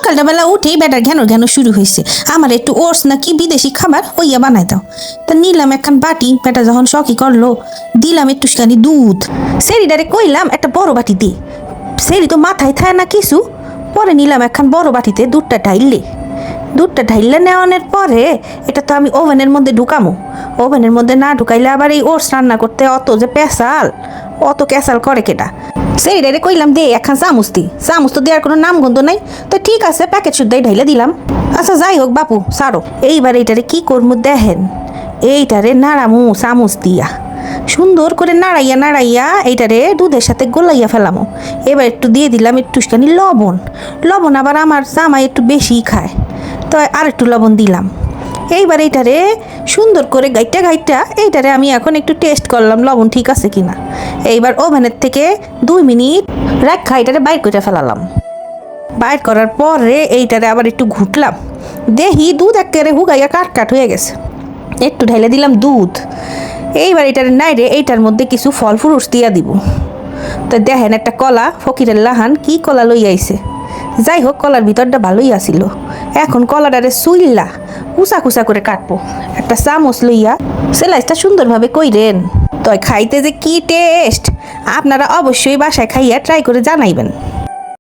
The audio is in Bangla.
সকালটা বেলা উঠেই বেটার ঘ্যানো ঘ্যানো শুরু হয়েছে। আমার একটু ওটস না কি বিদেশি খাবার হইয়া বানাই দাও। তা নিলাম একখান বাটি, বেটা যখন শখই করলো দিলাম একটুখানি দুধ। সেরিডারে কইলাম একটা বড় বাটি দে। সেরি তো মাথায় থায় না কিছু। পরে নিলাম একখান বড় বাটিতে দুধটা ঢাইলে নেওয়ানোর পরে এটা তো আমি ওভেনের মধ্যে ঢুকামো। ওভেনের মধ্যে না ঢুকাইলে আবার এই ওটস রান্না করতে অত যে অত ক্যাসাল করে কেটা। সেই রে কইলাম দে একখান চামচ তো দেওয়ার কোনো নাম গন্ধ নাই। তো ঠিক আছে, প্যাকেট শুদ্ধাই ঢাইলে দিলাম। আচ্ছা যাই হোক বাপু সারো, এইবার এইটারে কি করবো দেখেন। এইটারে নাড়ামু চামচ দিয়া, সুন্দর করে নাড়াইয়া এইটারে দুধের সাথে গোলাইয়া ফেলামো। এবার একটু দিয়ে দিলাম একটুখানি লবণ আবার আমার জামাই একটু বেশিই খায়, তো আর একটু লবণ দিলাম। এইবার এইটারে সুন্দর করে গাইটা এইটারে আমি এখন একটু টেস্ট করলাম লবণ ঠিক আছে কিনা। এইবার ওভেনের থেকে 2 মিনিট রাখা এইটারে বাইর করে ফেলালাম। বাইর করার পরে এইটারে আবার একটু ঘুটলাম, দেখি দুধ একেবারে হুগাইয়া কাট হয়ে গেছে। একটু ঢেলে দিলাম দুধ। এইবার এইটারে নাইরে এইটার মধ্যে কিছু ফল ফ্রুটস দিয়া দিব। তো দেখেন একটা কলা, ফকিরের লাহান কি কলা লই আইছে। যাই হোক কলার ভিতরটা ভালোই আসিল। এখন কলাটারে সুইল্লা কুচা করে কাটবো। একটা চামচ লইয়া সেলাইসটা সুন্দরভাবে কইরেন। তো খাইতে যে কি টেস্ট, আপনারা অবশ্যই বাসায় খাইয়া ট্রাই করে জানাইবেন।